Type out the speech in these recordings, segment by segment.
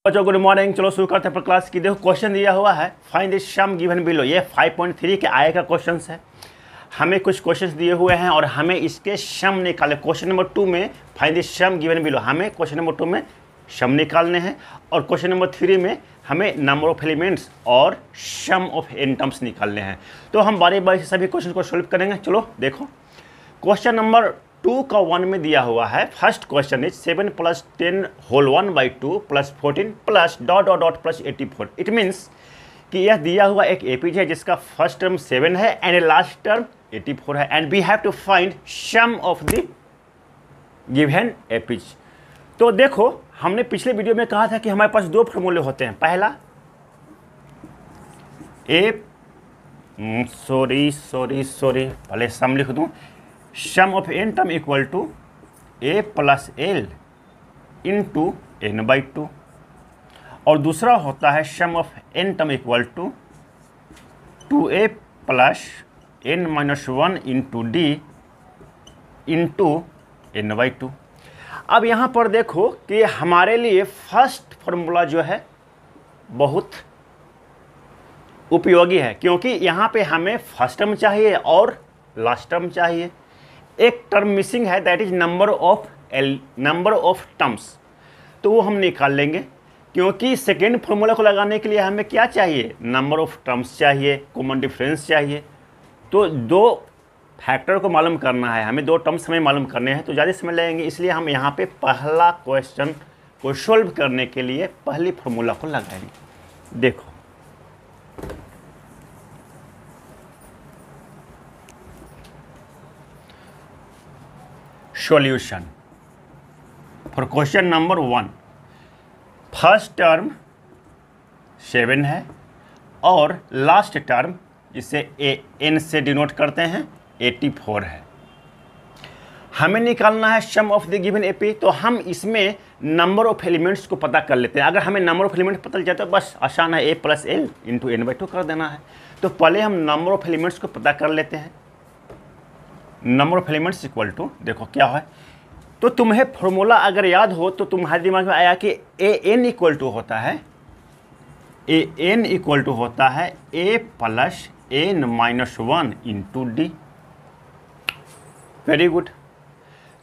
बच्चों good morning. चलो शुरू करते हैं अपनी क्लास की। देखो क्वेश्चन दिया हुआ है, find the sum given below. ये 5.3 के आए का क्वेश्चन है। हमें कुछ क्वेश्चंस दिए हुए हैं और हमें इसके सम निकाले। क्वेश्चन नंबर 2 में find the sum given below, हमें क्वेश्चन नंबर 2 में सम निकालने हैं और क्वेश्चन नंबर 3 में हमें नंबर ऑफ एलिमेंट्स और सम ऑफ n टर्म्स निकालने हैं। तो हम बारी बारी से सभी क्वेश्चन को सॉल्व करेंगे। चलो देखो, क्वेश्चन नंबर 2 का 1 में दिया हुआ है। First question is 7 + 10 whole 1/2 + 14 plus dot dot dot plus 84। It means कि यह दिया हुआ एक एपीज है जिसका फर्स्ट टर्म 7 है एंड लास्ट टर्म 84 है and we have to find sum of the given APs. तो देखो, हमने पिछले वीडियो में कहा था कि हमारे पास दो फॉर्मूले होते हैं। पहला पहले सम लिख दूं, sum of n term equal to a + l into n/2 और दूसरा होता है sum of n term equal to 2a + n-1 into d into n/2। अब यहाँ पर देखो कि हमारे लिए फर्स्ट फॉर्मूला जो है बहुत उपयोगी है, क्योंकि यहाँ पे हमें फर्स्ट टर्म चाहिए और लास्ट टर्म चाहिए। एक टर्म मिसिंग है, that is number of terms, तो वो हम निकाल लेंगे। क्योंकि सेकेंड फॉर्मूला को लगाने के लिए हमें क्या चाहिए, नंबर ऑफ टर्म्स चाहिए, कॉमन डिफरेंस चाहिए। तो दो फैक्टर को मालूम करना है, हमें दो टर्म्स हमें मालूम करने हैं, तो ज़्यादा समय लगेंगे। इसलिए हम यहाँ पे पहला क्वेश्चन को सॉल्व करने के लिए पहली फॉर्मूला को लगाएंगे। देखो solution for question number 1। First term 7 है और लास्ट टर्म, जिसे n से डिनोट करते हैं, 84 है। हमें निकालना है sum of the given AP. तो हम इसमें नंबर ऑफ एलिमेंट्स को पता कर लेते हैं। अगर हमें नंबर ऑफ एलिमेंट्स पता चल जाए तो बस आसान है, a + l इंटू n/2 कर देना है। तो पहले हम नंबर ऑफ एलिमेंट्स को पता कर लेते हैं। Number of elements equal to, देखो क्या है, तो तुम्हें फॉर्मूला अगर याद हो तो तुम्हारे दिमाग में आया कि an इक्वल टू होता है a + n-1 into d। Very good.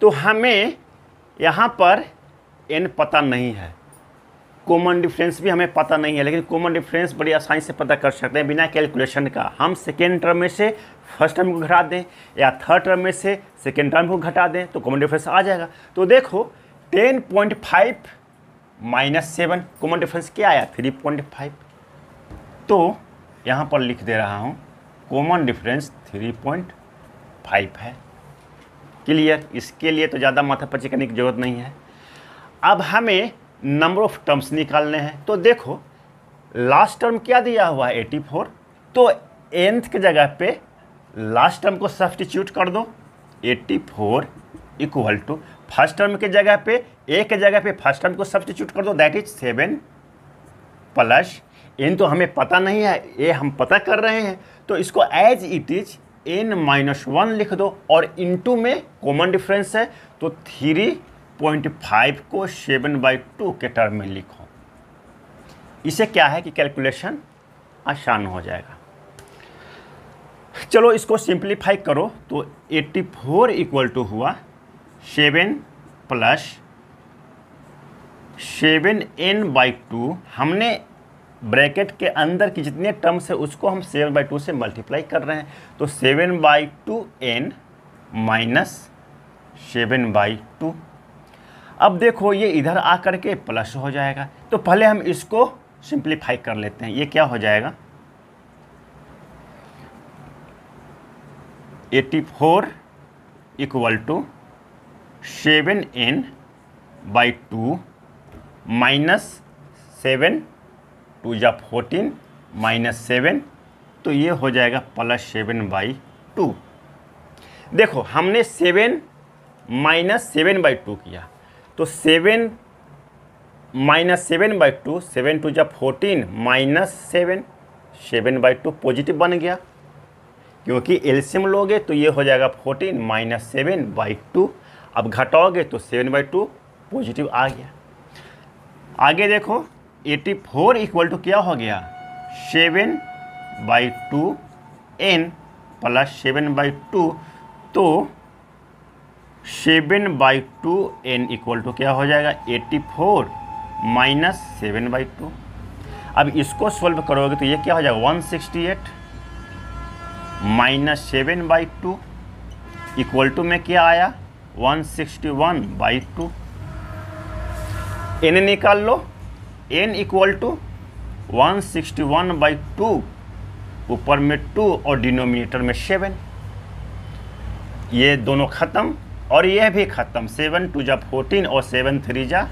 तो हमें यहाँ पर n पता नहीं है, कॉमन डिफरेंस भी हमें पता नहीं है, लेकिन कॉमन डिफरेंस बड़ी आसानी से पता कर सकते हैं बिना कैलकुलेशन का। हम सेकेंड टर्म में से फर्स्ट टर्म को घटा दें या थर्ड टर्म में से सेकेंड टर्म को घटा दें तो कॉमन डिफरेंस आ जाएगा। तो देखो 10.5 - 7 कॉमन डिफरेंस क्या आया, 3.5। तो यहाँ पर लिख दे रहा हूँ कॉमन डिफरेंस 3.5 है। क्लियर? इसके लिए तो ज़्यादा माथापच्ची करने की ज़रूरत नहीं है। अब हमें नंबर ऑफ टर्म्स निकालने हैं। तो देखो लास्ट टर्म क्या दिया हुआ है, 84। तो nth की जगह पे लास्ट टर्म को सब्स्टिट्यूट कर दो, 84 इक्वल टू फर्स्ट टर्म के जगह पे a के जगह पे फर्स्ट टर्म को सब्स्टिट्यूट कर दो, दैट इज 7 प्लस n तो हमें पता नहीं है, a हम पता कर रहे हैं, तो इसको एज इट इज n-1 लिख दो और इनटू में कॉमन डिफरेंस है तो 3.5 को 7/2 के टर्म में लिखो। इसे क्या है कि कैलकुलेशन आसान हो जाएगा। चलो इसको सिंप्लीफाई करो तो 84 इक्वल टू हुआ 7 + 7n/2। हमने ब्रैकेट के अंदर की जितने टर्म्स है उसको हम 7/2 से मल्टीप्लाई कर रहे हैं, तो 7/2n - 7/2। अब देखो ये इधर आकर के प्लस हो जाएगा, तो पहले हम इसको सिंप्लीफाई कर लेते हैं। ये क्या हो जाएगा, 84 equal to 7n/2 minus 7 2 × 14 minus 7, तो ये हो जाएगा प्लस 7/2। देखो हमने 7 - 7/2 किया, तो 7 - 7/2, 7 2 × 14 माइनस 7, 7/2 पॉजिटिव बन गया। क्योंकि एलसीएम लोगे तो ये हो जाएगा 14 - 7/2। अब घटाओगे तो 7/2 पॉजिटिव आ गया। आगे देखो 84 इक्वल टू क्या हो गया 7/2n प्लस 7/2, तो 7/2n इक्वल टू क्या हो जाएगा 84 माइनस 7/2। अब इसको सोल्व करोगे तो ये क्या हो जाएगा 168 माइनस 7/2 इक्वल टू में क्या आया 161/2। n निकाल लो, n इक्वल टू 161/2, ऊपर में 2 और डिनोमिनेटर में 7, ये दोनों ख़त्म और यह भी ख़त्म। 7 2 जा 14 और 7 3 जा,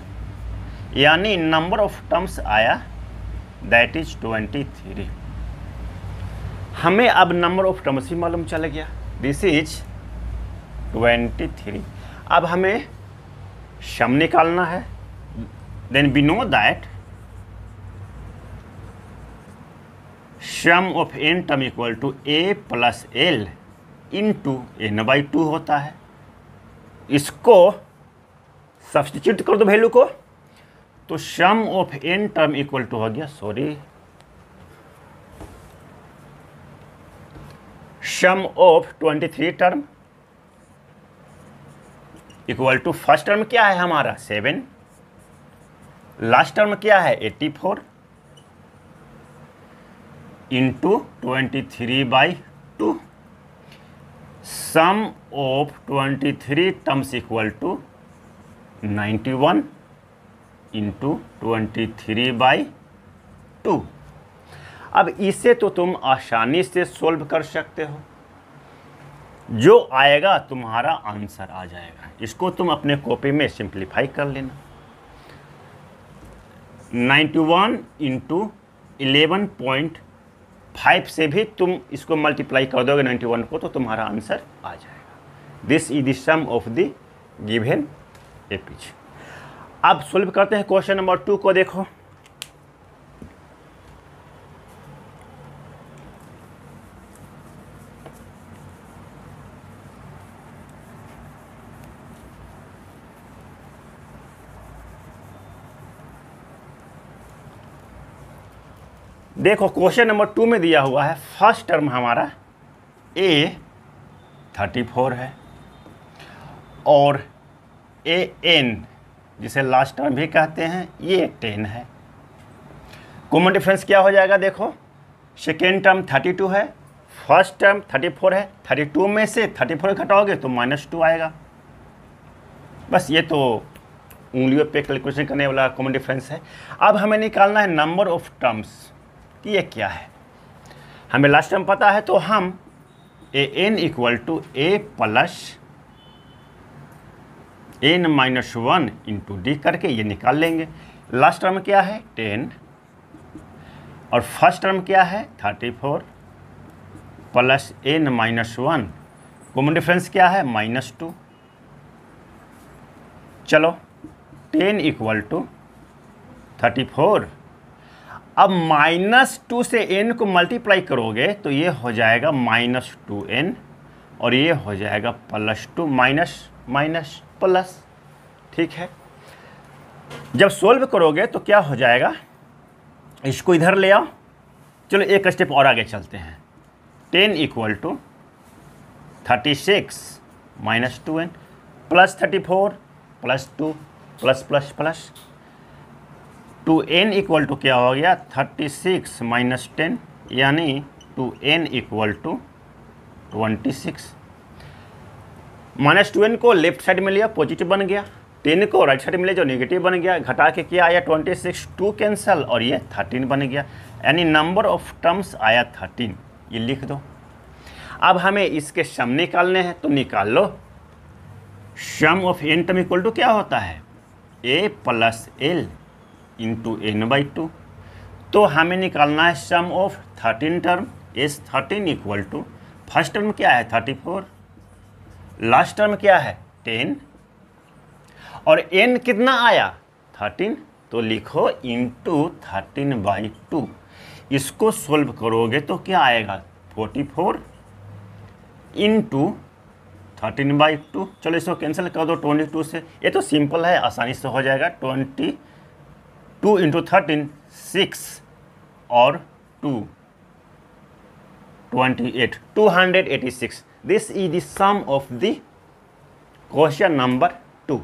यानी नंबर ऑफ टर्म्स आया दैट इज 23। हमें अब नंबर ऑफ टर्म्स भी मालूम चल गया, दिस इज 23। अब हमें सम निकालना है, then we know that sum of n term equal to a plus l into n/2 होता है। इसको सब्स्टिट्यूट कर दो वैल्यू को, तो sum of n term equal to हो गया, sum of 23 term equal to first term क्या है हमारा 7, लास्ट टर्म क्या है 84 into 23/2। Sum of 23 terms equal to 91 into 23/2। अब इसे तो तुम आसानी से सोल्व कर सकते हो, जो आएगा तुम्हारा आंसर आ जाएगा। इसको तुम अपने कॉपी में सिंप्लीफाई कर लेना। 91 इंटू 11.5 से भी तुम इसको मल्टीप्लाई कर दोगे 91 को, तो तुम्हारा आंसर आ जाएगा। This is the sum of the given APs. अब सोल्व करते हैं क्वेश्चन नंबर 2 को। देखो देखो क्वेश्चन नंबर 2 में दिया हुआ है फर्स्ट टर्म हमारा a 34 है और an जिसे लास्ट टर्म भी कहते हैं ये 10 है। कॉमन डिफरेंस क्या हो जाएगा, देखो सेकेंड टर्म 32 है, फर्स्ट टर्म 34 है, 32 में से 34 घटाओगे तो -2 आएगा। बस ये तो उंगलियों पे कैलकुलेशन करने वाला कॉमन डिफरेंस है। अब हमें निकालना है नंबर ऑफ टर्म्स, ये क्या है। हमें लास्ट टर्म पता है, तो हम an equal to a plus n-1 into D करके ये निकाल लेंगे। लास्ट टर्म क्या है 10 और फर्स्ट टर्म क्या है 34 प्लस n-1, कॉमन डिफरेंस क्या है -2। चलो 10 इक्वल टू 34, अब -2 से n को मल्टीप्लाई करोगे तो ये हो जाएगा -2n और ये हो जाएगा +2 माइनस प्लस। ठीक है, जब सोल्व करोगे तो क्या हो जाएगा, इसको इधर ले आओ। चलो एक स्टेप और आगे चलते हैं। 10 equal to 36 -2n plus 34 plus 2 plus plus plus 2n equal to क्या हो गया 36 माइनस 10, यानी 2n इक्वल टू 26। -2n को लेफ्ट साइड में लिया पॉजिटिव बन गया, 10 को राइट साइड में ले जो नेगेटिव बन गया, घटा के क्या आया 26, 2 कैंसल और ये 13 बन गया, यानी नंबर ऑफ टर्म्स आया 13। ये लिख दो। अब हमें इसके सम निकालने हैं, तो निकाल लो। Sum of n term equal to क्या होता है a plus l into n/2। तो हमें निकालना है सम ऑफ 13 टर्म। इस 13 इक्वल टू फर्स्ट टर्म क्या है 34, लास्ट टर्म क्या है 10 और n कितना आया 13, तो लिखो इंटू 13/2। इसको सोल्व करोगे तो क्या आएगा 44 इंटू 13/2। चलो इसको कैंसिल कर दो 22 से, ये तो सिंपल है, आसानी से हो जाएगा। 22 2 इंटू 13 6 और 2 28 286. This is the sum of the question number 2.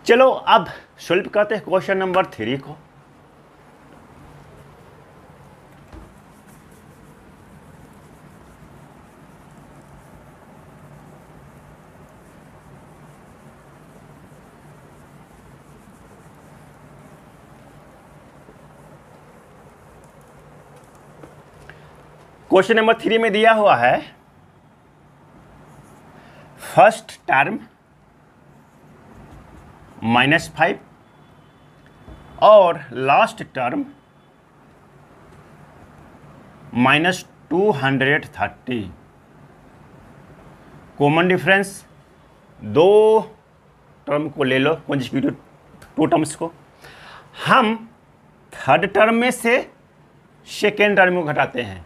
चलो अब सॉल्व करते हैं क्वेश्चन नंबर 3 को। क्वेश्चन नंबर 3 में दिया हुआ है फर्स्ट टर्म -5 और लास्ट टर्म -230। कॉमन डिफरेंस दो टर्म को ले लो, कॉन्जिक्यूटिव टू टर्म्स को। हम थर्ड टर्म में से सेकेंड टर्म को घटाते हैं।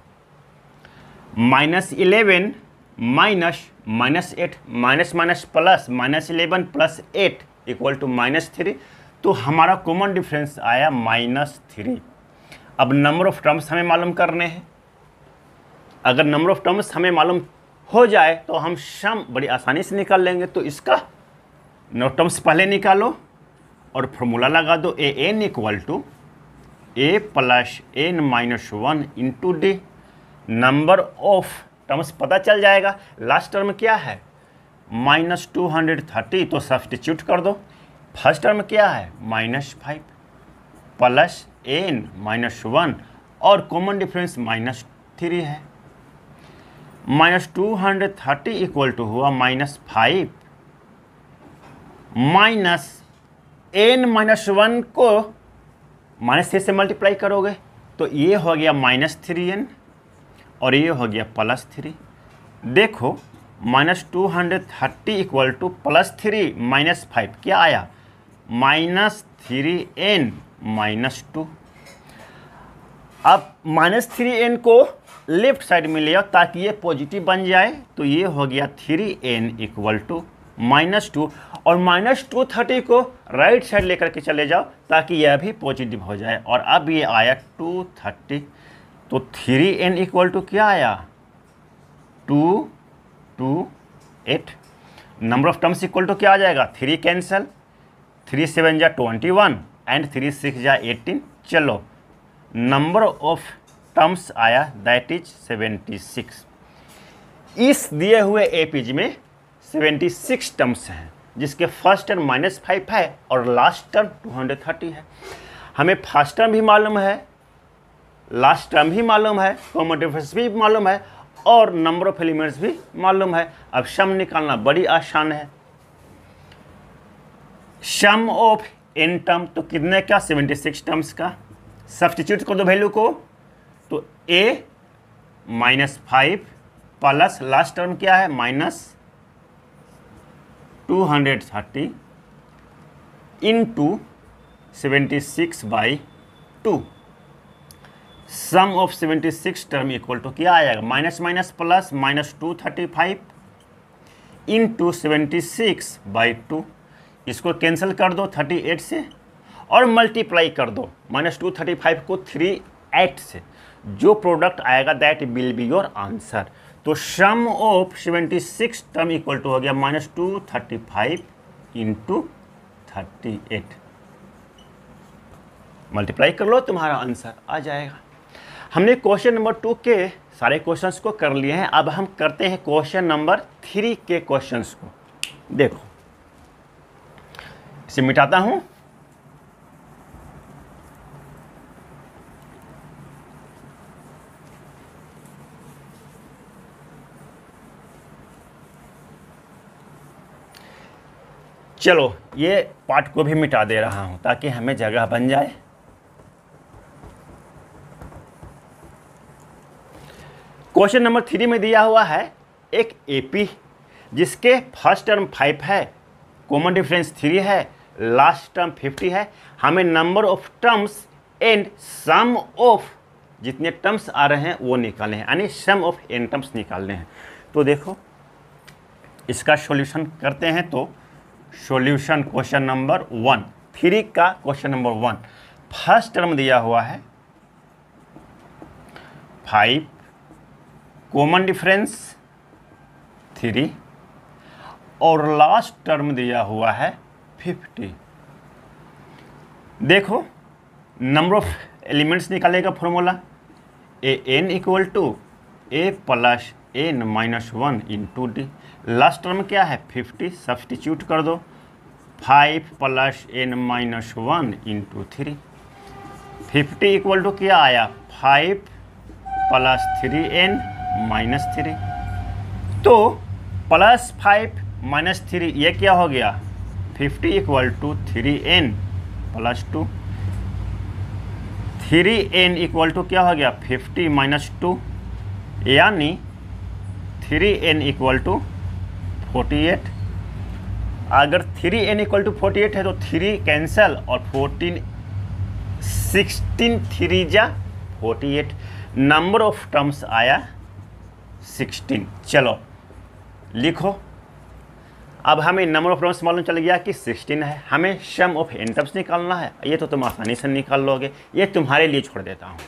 -11 minus 8 minus minus plus -11 plus 8 equal to -3। तो हमारा कॉमन डिफरेंस आया -3। अब नंबर ऑफ टर्म्स हमें मालूम करने हैं। अगर नंबर ऑफ टर्म्स हमें मालूम हो जाए तो हम सम बड़ी आसानी से निकाल लेंगे। तो इसका नंबर टर्म्स पहले निकालो और फॉर्मूला लगा दो। an equal to a plus n-1 into D. Number of terms पता चल जाएगा। लास्ट टर्म क्या है -230, तो सब्स्टिट्यूट कर दो। फर्स्ट टर्म क्या है -5 प्लस n-1 और कॉमन डिफरेंस -3 है। -230 इक्वल टू हुआ -5 माइनस n-1 को -3 से मल्टीप्लाई करोगे तो ये हो गया -3n और ये हो गया +3। देखो -230 इक्वल टू +3 -5 क्या आया -3n -2। अब -3n को लेफ्ट साइड में ले आओ ताकि ये पॉजिटिव बन जाए। तो ये हो गया 3n इक्वल टू -2 और -230 को राइट साइड लेकर के चले जाओ ताकि यह भी पॉजिटिव हो जाए। और अब ये आया 230। तो 3n इक्वल टू क्या आया 228। Number of terms equal to क्या आ जाएगा 3 कैंसल, 3 7 जा 21 एंड 3 6 जा 18। चलो नंबर ऑफ टर्म्स आया दैट इज 76। इस दिए हुए एपीज में 76 टर्म्स हैं जिसके फर्स्ट टर्म -5 है और लास्ट टर्म 230 है। हमें फर्स्ट टर्म भी मालूम है, लास्ट टर्म भी मालूम है, कॉमन डिफरेंस भी मालूम है और नंबर ऑफ एलिमेंट्स भी मालूम है। अब सम निकालना बड़ी आसान है। सम ऑफ n टर्म तो कितने का 76 टर्म्स का। सब्स्टिट्यूट कर दो वैल्यू को तो a -5 प्लस लास्ट टर्म क्या है -230 into 76/2। Sum of 76 term equal to क्या आएगा माइनस माइनस प्लस -235 इंटू 76/2। इसको कैंसिल कर दो 38 से और मल्टीप्लाई कर दो -235 को 38 से। जो प्रोडक्ट आएगा that will be your answer. तो sum of 76 term equal to हो गया -235 इंटू 38। मल्टीप्लाई कर लो तुम्हारा आंसर आ जाएगा। हमने क्वेश्चन नंबर 2 के सारे क्वेश्चंस को कर लिए हैं। अब हम करते हैं क्वेश्चन नंबर 3 के क्वेश्चंस को। देखो इसे मिटाता हूं। चलो ये पार्ट को भी मिटा दे रहा हूं ताकि हमें जगह बन जाए। क्वेश्चन नंबर 3 में दिया हुआ है एक एपी जिसके फर्स्ट टर्म 5 है, कॉमन डिफरेंस 3 है, लास्ट टर्म 50 है। हमें number of terms and sum of जितने टर्म्स आ रहे हैं वो निकालने हैं, यानी सम ऑफ n टर्म्स निकालने हैं। तो देखो इसका सॉल्यूशन करते हैं। तो सॉल्यूशन क्वेश्चन नंबर 1 3 का क्वेश्चन नंबर 1। फर्स्ट टर्म दिया हुआ है 5, कॉमन डिफरेंस 3 और लास्ट टर्म दिया हुआ है 50। देखो नंबर ऑफ एलिमेंट्स निकालेगा formula an equal to a plus n minus 1 into D. Last term क्या है 50, सब्सटीट्यूट कर दो 5 plus n minus 1 into 3। 50 equal to क्या आया 5 प्लस 3n माइनस 3। तो प्लस 5 माइनस 3 ये क्या हो गया 50 equal to 3n plus 2। 3n equal to क्या हो गया 50 माइनस 2 यानी 3n इक्वल टू 48। अगर 3n इक्वल टू 48 है तो 3 कैंसल और 14 16 3 जा 48, नंबर ऑफ टर्म्स आया 16। चलो लिखो, अब हमें नंबर ऑफ टर्म्स मालूम चल गया कि 16 है, हमें सम ऑफ एन टर्म्स निकालना है। ये तो तुम आसानी से निकाल लोगे, ये तुम्हारे लिए छोड़ देता हूँ।